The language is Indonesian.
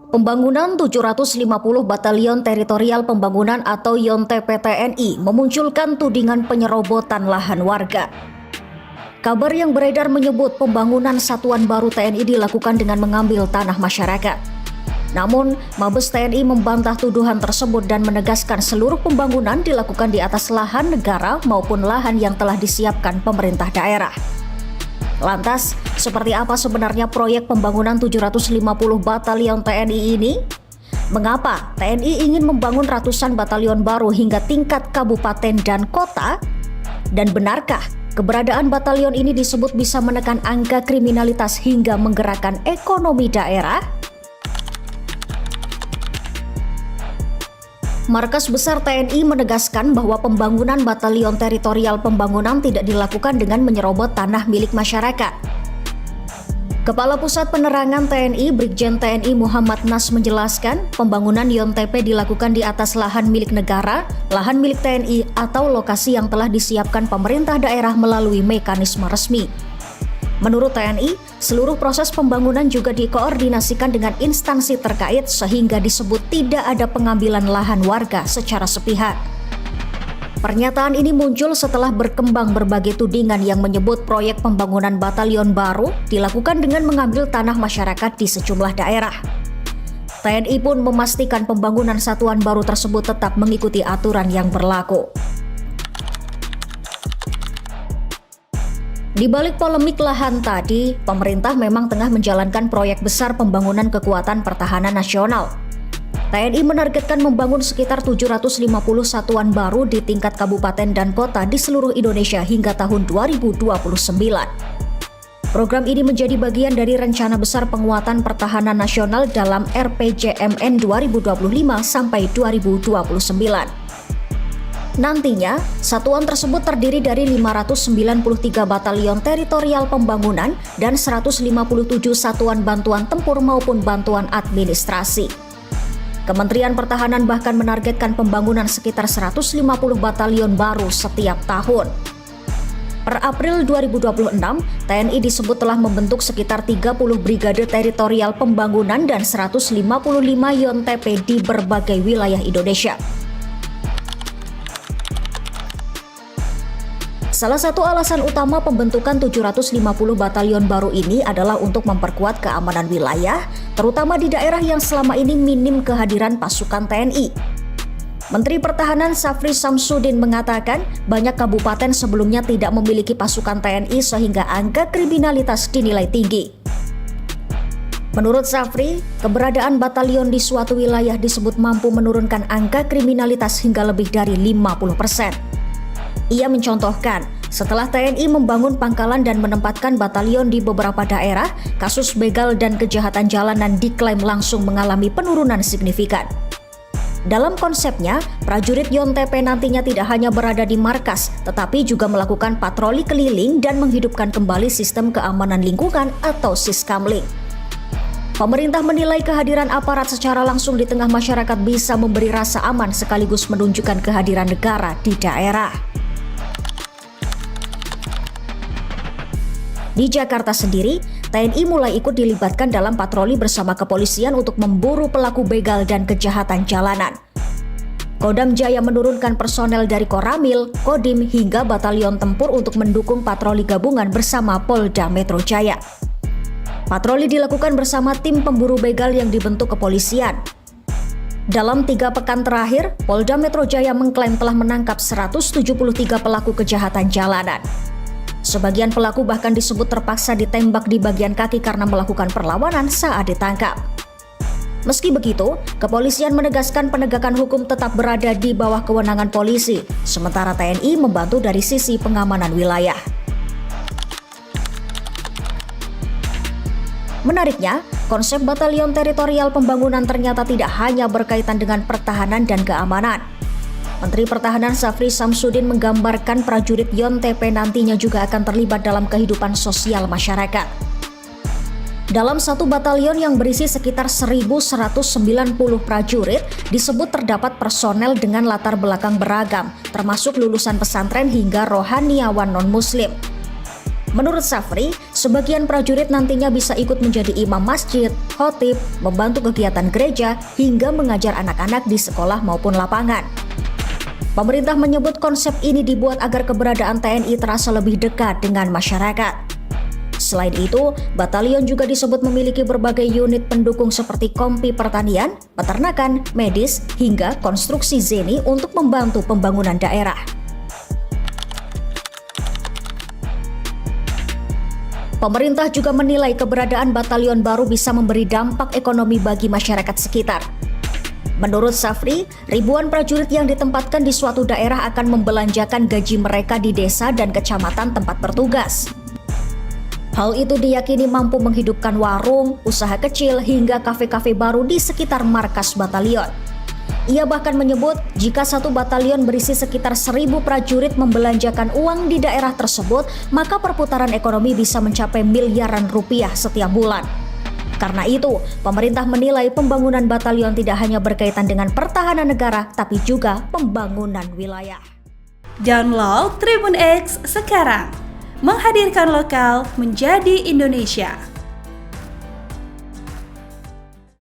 Pembangunan 750 Batalion Teritorial Pembangunan atau YONTP TNI memunculkan tudingan penyerobotan lahan warga. Kabar yang beredar menyebut pembangunan satuan baru TNI dilakukan dengan mengambil tanah masyarakat. Namun, Mabes TNI membantah tuduhan tersebut dan menegaskan seluruh pembangunan dilakukan di atas lahan negara maupun lahan yang telah disiapkan pemerintah daerah. Lantas, seperti apa sebenarnya proyek pembangunan 750 batalion TNI ini? Mengapa TNI ingin membangun ratusan batalion baru hingga tingkat kabupaten dan kota? Dan benarkah keberadaan batalion ini disebut bisa menekan angka kriminalitas hingga menggerakkan ekonomi daerah? Markas Besar TNI menegaskan bahwa pembangunan Batalion Teritorial Pembangunan tidak dilakukan dengan menyerobot tanah milik masyarakat. Kepala Pusat Penerangan TNI Brigjen TNI Muhammad Nas menjelaskan, pembangunan YONTP dilakukan di atas lahan milik negara, lahan milik TNI, atau lokasi yang telah disiapkan pemerintah daerah melalui mekanisme resmi. Menurut TNI, seluruh proses pembangunan juga dikoordinasikan dengan instansi terkait sehingga disebut tidak ada pengambilan lahan warga secara sepihak. Pernyataan ini muncul setelah berkembang berbagai tudingan yang menyebut proyek pembangunan batalion baru dilakukan dengan mengambil tanah masyarakat di sejumlah daerah. TNI pun memastikan pembangunan satuan baru tersebut tetap mengikuti aturan yang berlaku. Di balik polemik lahan tadi, pemerintah memang tengah menjalankan proyek besar pembangunan kekuatan pertahanan nasional. TNI menargetkan membangun sekitar 750 satuan baru di tingkat kabupaten dan kota di seluruh Indonesia hingga tahun 2029. Program ini menjadi bagian dari rencana besar penguatan pertahanan nasional dalam RPJMN 2025 sampai 2029. Nantinya, satuan tersebut terdiri dari 593 batalion teritorial pembangunan dan 157 satuan bantuan tempur maupun bantuan administrasi. Kementerian Pertahanan bahkan menargetkan pembangunan sekitar 150 batalion baru setiap tahun. Per April 2026, TNI disebut telah membentuk sekitar 30 brigade teritorial pembangunan dan 155 YONTP di berbagai wilayah Indonesia. Salah satu alasan utama pembentukan 750 batalion baru ini adalah untuk memperkuat keamanan wilayah, terutama di daerah yang selama ini minim kehadiran pasukan TNI. Menteri Pertahanan Safri Samsudin mengatakan, banyak kabupaten sebelumnya tidak memiliki pasukan TNI sehingga angka kriminalitas dinilai tinggi. Menurut Safri, keberadaan batalion di suatu wilayah disebut mampu menurunkan angka kriminalitas hingga lebih dari 50%. Ia mencontohkan, setelah TNI membangun pangkalan dan menempatkan batalion di beberapa daerah, kasus begal dan kejahatan jalanan diklaim langsung mengalami penurunan signifikan. Dalam konsepnya, prajurit YONTP nantinya tidak hanya berada di markas, tetapi juga melakukan patroli keliling dan menghidupkan kembali sistem keamanan lingkungan atau Siskamling. Pemerintah menilai kehadiran aparat secara langsung di tengah masyarakat bisa memberi rasa aman sekaligus menunjukkan kehadiran negara di daerah. Di Jakarta sendiri, TNI mulai ikut dilibatkan dalam patroli bersama kepolisian untuk memburu pelaku begal dan kejahatan jalanan. Kodam Jaya menurunkan personel dari Koramil, Kodim hingga batalion tempur untuk mendukung patroli gabungan bersama Polda Metro Jaya. Patroli dilakukan bersama tim pemburu begal yang dibentuk kepolisian. Dalam 3 pekan terakhir, Polda Metro Jaya mengklaim telah menangkap 173 pelaku kejahatan jalanan. Sebagian pelaku bahkan disebut terpaksa ditembak di bagian kaki karena melakukan perlawanan saat ditangkap. Meski begitu, kepolisian menegaskan penegakan hukum tetap berada di bawah kewenangan polisi, sementara TNI membantu dari sisi pengamanan wilayah. Menariknya, konsep batalion teritorial pembangunan ternyata tidak hanya berkaitan dengan pertahanan dan keamanan. Menteri Pertahanan Safri Samsudin menggambarkan prajurit YONTP nantinya juga akan terlibat dalam kehidupan sosial masyarakat. Dalam satu batalion yang berisi sekitar 1.190 prajurit, disebut terdapat personel dengan latar belakang beragam, termasuk lulusan pesantren hingga rohaniawan non-muslim. Menurut Safri, sebagian prajurit nantinya bisa ikut menjadi imam masjid, khotib, membantu kegiatan gereja, hingga mengajar anak-anak di sekolah maupun lapangan. Pemerintah menyebut konsep ini dibuat agar keberadaan TNI terasa lebih dekat dengan masyarakat. Selain itu, batalion juga disebut memiliki berbagai unit pendukung seperti kompi pertanian, peternakan, medis, hingga konstruksi zeni untuk membantu pembangunan daerah. Pemerintah juga menilai keberadaan batalion baru bisa memberi dampak ekonomi bagi masyarakat sekitar. Menurut Safri, ribuan prajurit yang ditempatkan di suatu daerah akan membelanjakan gaji mereka di desa dan kecamatan tempat bertugas. Hal itu diyakini mampu menghidupkan warung, usaha kecil, hingga kafe-kafe baru di sekitar markas batalion. Ia bahkan menyebut jika satu batalion berisi sekitar 1.000 prajurit membelanjakan uang di daerah tersebut, maka perputaran ekonomi bisa mencapai miliaran rupiah setiap bulan. Karena itu, pemerintah menilai pembangunan batalion tidak hanya berkaitan dengan pertahanan negara, tapi juga pembangunan wilayah. Download Tribun X sekarang, menghadirkan lokal menjadi Indonesia.